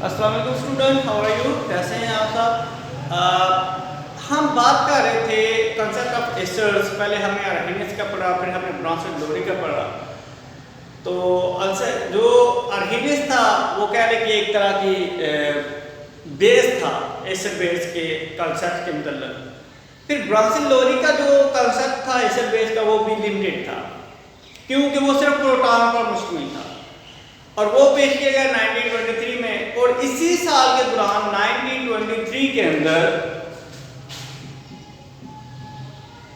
अस्सलाम वालेकुम student, how are you? कैसे हैं आप सब? हम बात कर रहे थे कंसेप्ट ऑफ एस्टर्स। पहले हमने अर्हीनियस का पढ़ा, फिर हमने ब्रॉन्सोलोरी का पढ़ा। तो जो अर्हीनियस था वो कह रहे कि एक तरह की बेस था एसिड बेस के कंसेप्ट के मतलब। फिर ब्रॉन्सोलोरी का जो कंसेप्ट था एसिड बेस का वो भी लिमिटेड था, क्योंकि वो सिर्फ प्रोटॉन पर मुश्तमिल था और वो पेश किया गया 1923 में। और इसी साल के दौरान 1923 के अंदर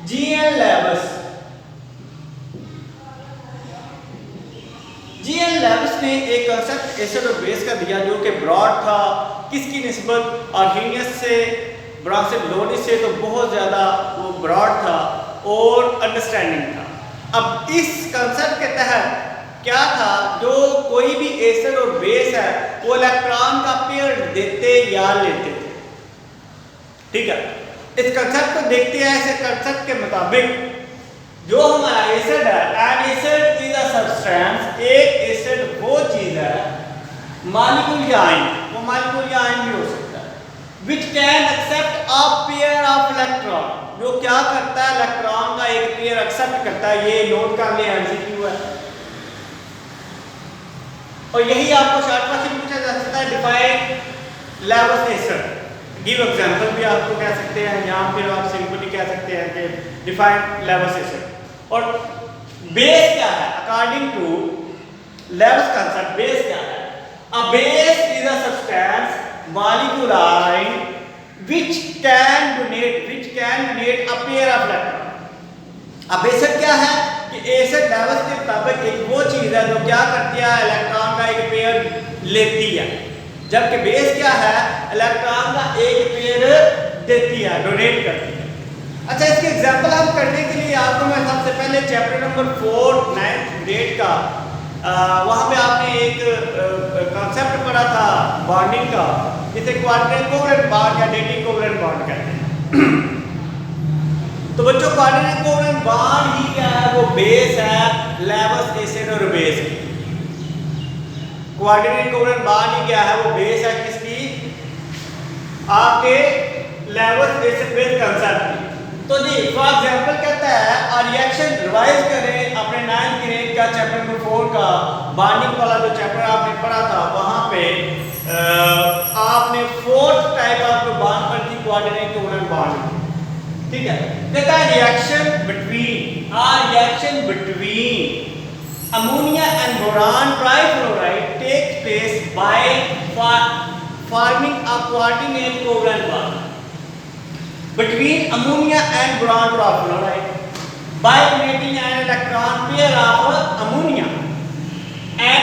जी.एन. लेविस ने एक कंसेप्ट एसिड और बेस का दिया जो कि ब्रॉड था। किसकी निस्बत? अर्हीनियस से, ब्रॉन्सोलोरी से तो बहुत ज़्यादा वो ब्रॉड था और अंडरस्टैंडिंग था। अब इस कंसेप्ट के तहत क्या था, जो कोई भी एसिड और बेस है वो इलेक्ट्रॉन का पेयर देते या लेते थे। ठीक है, इस कंसेप्ट को देखते हैं। इस कंसेप्ट के मुताबिक जो हमारा एसिड है, N acid is a substance, एक एसिड वो चीज है, मॉलिक्यूल या आयन, वो मॉलिक्यूल या आयन भी हो सकता है, which can accept a pair of electron, जो क्या करता है, इलेक्ट्रॉन का एक पेयर एक्सेप्ट करता है। ये नोट कर ले, एमसीक्यू है और यही आपको शॉर्ट क्वेश्चन पूछा जा सकता है। Define Lewis acid, give example भी आपको कह सकते हैं, या फिर आप सिंपली कह सकते हैं कि डिफाइन लेविस एसिड। और बेस क्या है according to Lewis concept? Base क्या है? A base is a substance molecule ion which can donate a pair of electron. अब एसिड क्या है कि एसिड लेविस के मुताबिक एक वो चीज है जो क्या करती है, इलेक्ट्रॉन का एक पेयर लेती है, जबकि बेस क्या है, इलेक्ट्रॉन का एक पेयर देती है, डोनेट करती है। अच्छा, इसके एग्जांपल हम करने के लिए आपको मैं सबसे पहले चैप्टर नंबर 4 9th ग्रेड का वहां पे आपने एक कॉन्सेप्ट पढ़ा था बॉन्डिंग का, जिसे क्वाड्रेंट कोवलेंट बॉन्ड या डेटिंग कोवलेंट बॉन्ड कहते हैं। तो बच्चों, क्वाड्रेटिक कोवलेंट बॉन्ड ही क्या है, वो बेस है लेविस एसिड और बेस की। क्वाड्रेटिक कोवलेंट बॉन्ड ही क्या है, वो बेस है किसकी, आपके लेविस एसिड बेस कंसेप्ट की। तो जी फॉर एग्जांपल कहता है, और रिएक्शन रिवाइज करें अपने 9th ग्रेड का चैप्टर नंबर 4 का बॉन्डिंग वाला जो चैप्टर आपने पढ़ा था, वहां पे आपने 4th टाइप ऑफ बॉन्ड पर थी क्वाड्रेटिक कोवलेंट बॉन्ड। ठीक है, कहता है reaction between ammonia and boron trifluoride takes place by forming a coordinate covalent bond between ammonia and boron trifluoride by creating an electron pair of ammonia and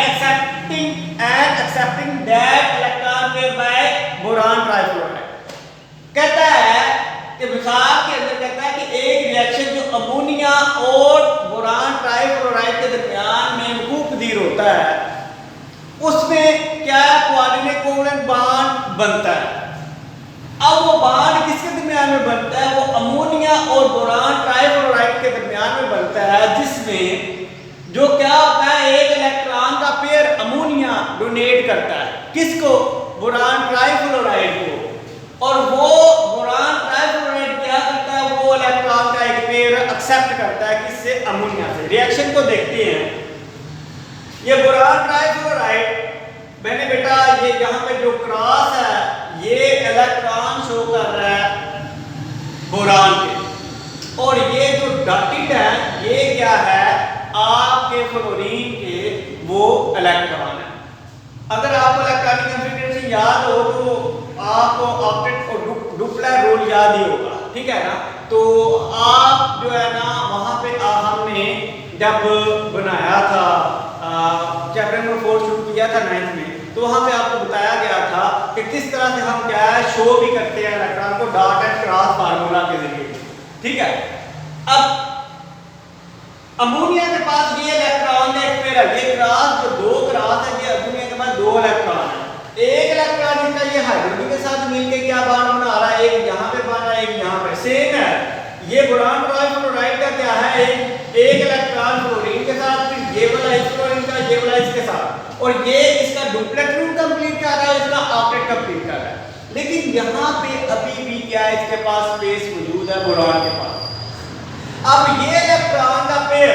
accepting that electron pair by boron trifluoride। कहता है कि मिसाल के अंदर कहता है कि एक रिएक्शन जो अमोनिया और बोरान ट्राइफ्लोराइड के दरमियान में वक़ूफ़-पज़ीर होता है, उसमें क्या कोऑर्डिनेट कोवलेंट बॉन्ड बनता है। अब वो बॉन्ड किसके दरमियान में बनता है, वो अमोनिया और बोरान ट्राइफ्लोराइड के दरमियान में बनता है, जिसमें जो क्या होता है, एक इलेक्ट्रॉन का पेयर अमोनिया डोनेट करता है किसको, बोरान ट्राइफ्लोराइड को, और वो बोरान ट्राइफ्लोराइड क्या करता है, वो इलेक्ट्रॉन का एक पेयर एक्सेप्ट करता है किससे, अमोनिया से। रिएक्शन को देखते हैं। ये बोरान ट्राइफ्लोराइड, मैंने बेटा ये यहाँ पे जो क्रॉस है, ये इलेक्ट्रॉन शो कर रहा है बोरान के, और ये जो डॉटेड है ये क्या है, आपके फ्लोरीन के वो इलेक्ट्रॉन है। अगर आपको इलेक्ट्रॉनिक कॉन्फ़िगरेशन याद हो तो आपको ऑक्टेट और डुप्लर रूल याद ही होगा, ठीक है ना। तो आप जो है ना वहां पे हमने जब बनाया था चैप्टर नंबर 4 शुरू किया था 9th में, तो वहां पे आपको बताया गया था कि किस तरह से हम क्या है शो भी करते हैं electron co dot and cross formula के जरिए। ठीक है, अब अमोनिया के पास ये इलेक्ट्रॉन है एक पेयर, ये क्रॉस जो दो क्रॉस है, ये अमोनिया के पास दो इलेक्ट्रॉन है। एक इलेक्ट्रॉन जिसका ये हाइड्रोजन के साथ मिलकर क्या बॉन्ड बना रहा है, एक यहाँ पे बन रहा है, एक यहाँ पे, सेम है। ये बोरान ट्राइफ्लोराइड का क्या है, एक इलेक्ट्रॉन फ्लोरीन के साथ, फिर ये वाला इस फ्लोरीन का, ये वाला इसके साथ, और ये इसका डुप्लेट रूल कंप्लीट कर रहा है, इसका कंप्लीट कर रहा है, लेकिन यहाँ पे अभी भी क्या है, इसके पास स्पेस मौजूद है बोरान के पास। अब ये इलेक्ट्रॉन का पेयर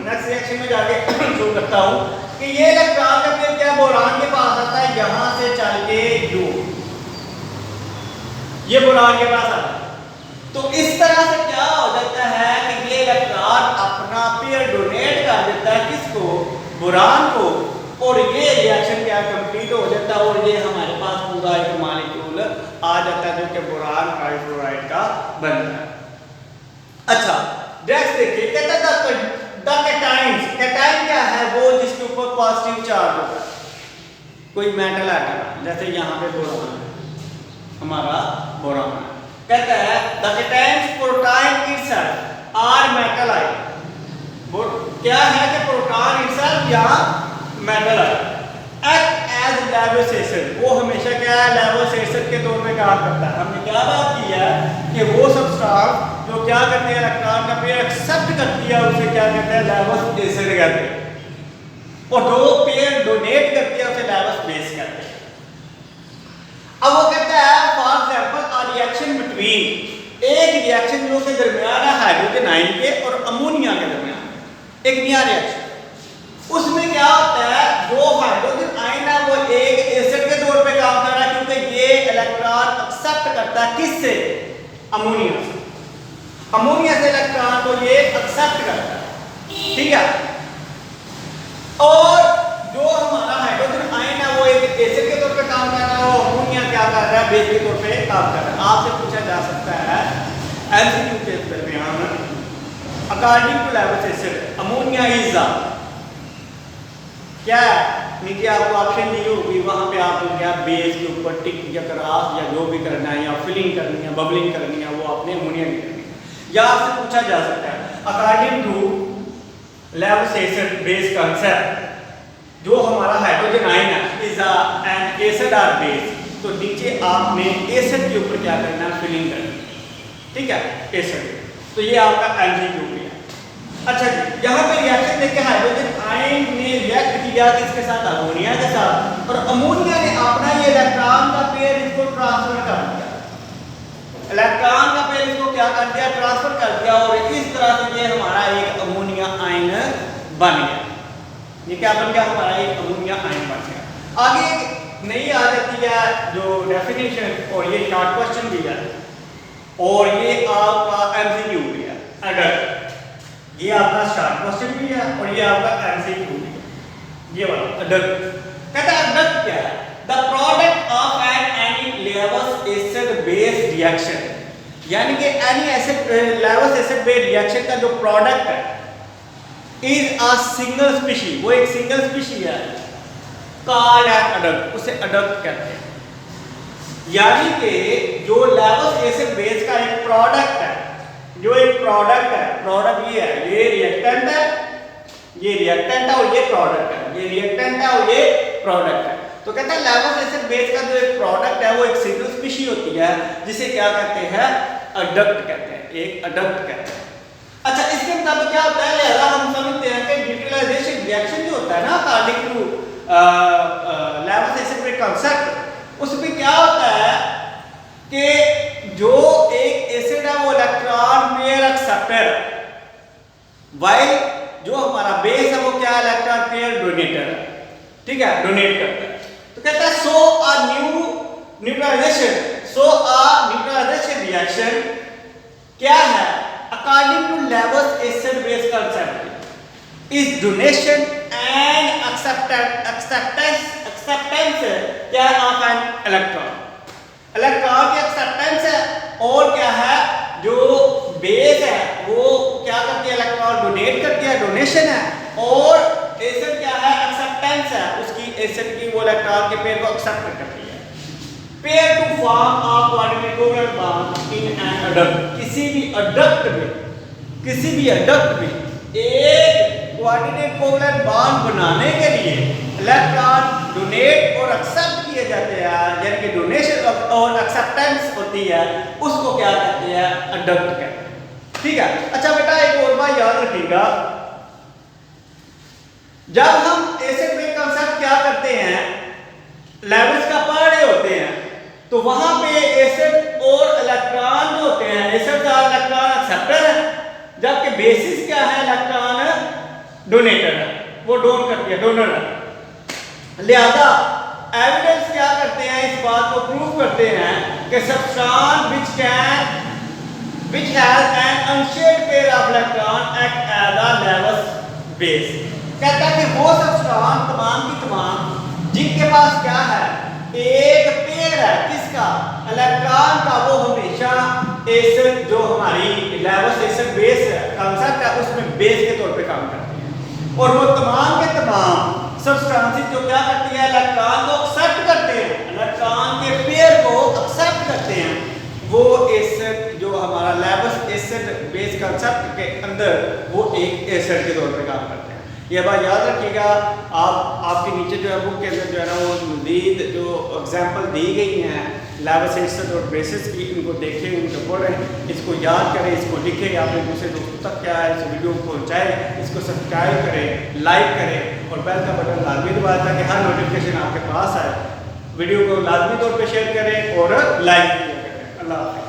नेक्स्ट रिएक्शन में जाके शो करता हूँ कि ये इलेक्ट्रॉन का पेयर क्या बोरान के पास आता है, यहाँ से चल के ये बोरान के पास आता है। तो इस तरह से क्या हो जाता है कि ये इलेक्ट्रॉन अपना पेयर डोनेट कर देता है किसको, बोरान को, और ये रिएक्शन क्या कंप्लीट हो जाता है और ये हमारे पास पूरा एक मॉलिक्यूल आ जाता है जो कि बोरान ट्राइफ्लोराइड का बनता है। अच्छा नेक्स्ट देखिए, कहता है द कैटाइन्स, कैटाइन क्या है, वो जिसके ऊपर पॉजिटिव चार्ज होता है, कोई मेटल एटम, जैसे यहाँ पे बोरान हमारा बोरान है, कहता है the cations proton itself are metal ion, वो क्या है कि प्रोटॉन इटसेल्फ या metal ion act as Lewis acid, वो हमेशा क्या है, लेवस एसिड के तौर पे काम करता है। हमने क्या बात की है कि वो सब्सटेंस जो क्या करते हैं, इलेक्ट्रॉन का पेयर एक्सेप्ट करती है, उसे क्या कहते हैं, लेवस एसिड कहते हैं, और जो पेयर डोनेट करती है उसे लेवस बेस कहते हैं। अब वो कहता है for example a reaction between, एक रिएक्शन जो के दरमियान है हाइड्रोजन आयन के और अमोनिया के दरमियान, एक नया रिएक्शन, उसमें क्या होता है, जो हाइड्रोजन आयन है वो एक एसिड के तौर पे काम कर रहा है, क्योंकि ये इलेक्ट्रॉन एक्सेप्ट करता है किससे, अमोनिया से, अमोनिया से इलेक्ट्रॉन को ये एक्सेप्ट करता है, ठीक है। और जो हमारा हाइड्रोजन आयन है वो एक एसिड के तौर पे काम कर रहा है, वो अमोनिया क्या कर रहा है, बेस के तौर पे काम कर रहा है। आपसे पूछा जा सकता है एमसीक्यू के दरमियान, according to Lewis acid ammonia is the, क्या नीचे आपको ऑप्शन दी होगी, वहां पे आपको क्या बेस के ऊपर टिक या क्रॉस या जो भी करना है, या फिलिंग करनी है, बबलिंग करनी है, वो आपने अमोनिया की करनी है। या आपसे पूछा जा सकता है according to Lewis acid base concept, जो हमारा हाइड्रोजन आयन है इज एन एसिड और बेस, तो नीचे आपने एसिड के ऊपर क्या करना है, फिलिंग करनी है, ठीक है, एसिड। तो ये आपका एमसीक्यू है। अच्छा जी, यहाँ पे रिएक्शन देखिए, हाइड्रोजन आयन ने रिएक्ट किया किसके साथ, अमोनिया के साथ, और अमोनिया ने अपना ये इलेक्ट्रॉन का पेयर इसको ट्रांसफर कर दिया, इलेक्ट्रॉन का पेयर इसको क्या कर दिया, ट्रांसफर कर दिया, और इस तरह से ये हमारा एक अमोनिया आयन बन गया। ये क्या बन गया, हमारा एक अमोनिया आयन बन गया। आगे नई आ जाती है जो डेफिनेशन, और ये शॉर्ट क्वेश्चन भी है, और ये आपका एमसीक्यू भी है, अगर ये आपका शॉर्ट क्वेश्चन भी है और ये आपका एमसीक्यू भी है, ये वाला अडक्ट। कहता है अडक्ट क्या है, the product of an any Lewis acid base reaction, यानी कि any acid Lewis acid base reaction का जो प्रोडक्ट है इज अ सिंगल स्पीशी, वो एक सिंगल स्पीशी है, कॉल्ड एन अडक्ट, उसे अडक्ट कहते हैं। यानी कि जो लेवस एसिड बेस का एक प्रोडक्ट है, जो एक प्रोडक्ट है, प्रोडक्ट ये है, ये रिएक्टेंट है, ये रिएक्टेंट है और ये प्रोडक्ट है, ये रिएक्टेंट है और ये प्रोडक्ट है। तो कहता है लेवस एसिड बेस का जो एक प्रोडक्ट है वो एक सिंगल स्पीशी होती है, जिसे क्या कहते हैं, अडक्ट कहते हैं, एक अडक्ट कहते हैं। अच्छा, इसके मुताबिक क्या होता है, लिहाजा हम समझते हैं कि न्यूट्रलाइजेशन रिएक्शन जो होता है ना, according to Lewis acid base concept, उसमें क्या होता है कि जो एक एसिड है वो इलेक्ट्रॉन पेयर एक्सेप्टर, वाइल जो हमारा बेस है वो क्या, इलेक्ट्रॉन पेयर डोनेटर है, ठीक है, डोनेट करता है। तो कहता है सो अ न्यूट्रलाइजेशन रिएक्शन क्या है, according to Lewis acid base concept is donation and acceptance क्या ऑफ एन इलेक्ट्रॉन, इलेक्ट्रॉन की एक्सेप्टेंस है, और क्या है, जो बेस है वो क्या करती है, इलेक्ट्रॉन डोनेट करती है, डोनेशन है, और एसिड क्या है, एक्सेप्टेंस है, उसकी एसिड की वो इलेक्ट्रॉन के पेयर को एक्सेप्ट करती है। Pair to form a coordinate covalent bond in an adduct, किसी भी अडक्ट में एक कोऑर्डिनेट कोवलेंट बॉन्ड बनाने के लिए इलेक्ट्रॉन डोनेट और एक्सेप्ट किए जाते हैं, यानी कि डोनेशन और एक्सेप्टेंस होती है, उसको क्या कहते हैं, अडक्ट कहते हैं, ठीक है। अच्छा बेटा, एक और बात याद रखिएगा, जब हम एसिड बेस कांसेप्ट क्या करते हैं, लेवल्स का पढ़ रहे होते हैं, बेसिस क्या है, इलेक्ट्रॉन डोनेटर है, वो डोन करती है, डोनर है। लिहाजा एविडेंस क्या करते हैं, इस बात को प्रूव करते हैं कि substance which has an unshared pair of electron act as a Lewis base। कहता है कि वो सब्सटेंस तमाम की तमाम जिनके पास क्या है, एक पेयर है, किसका, इलेक्ट्रॉन का, वो हमेशा एसिड जो हमारी लेवस एसिड बेस कांसेप्ट है उसमें बेस के तौर पे काम करती है। और वो तमाम के तमाम सब्सटेंसेस जो क्या करती है, इलेक्ट्रॉन को एक्सेप्ट करते हैं, इलेक्ट्रॉन के पेयर को एक्सेप्ट करते हैं, वो एसिड जो हमारा लेवस एसिड बेस कांसेप्ट के अंदर वो एक एसिड के तौर पे काम करते हैं। ये बात याद रखिएगा। आपके नीचे जो है बुक के अंदर जो है ना वो मज़ीद जो एग्जांपल दी गई हैं लेवस एसिड और बेसिस की, इनको देखें, इनको पढ़ें, इसको याद करें, इसको लिखें, आपने दूसरे दोस्तों तक क्या है इस वीडियो को पहुँचाएं, इसको सब्सक्राइब करें, लाइक करें और बेल का बटन लाजमी दबाएं ताकि हर नोटिफिकेशन आपके पास आए। वीडियो को लाजमी तौर पर शेयर करें और लाइक किया करें। अल्लाह हाफ़िज़।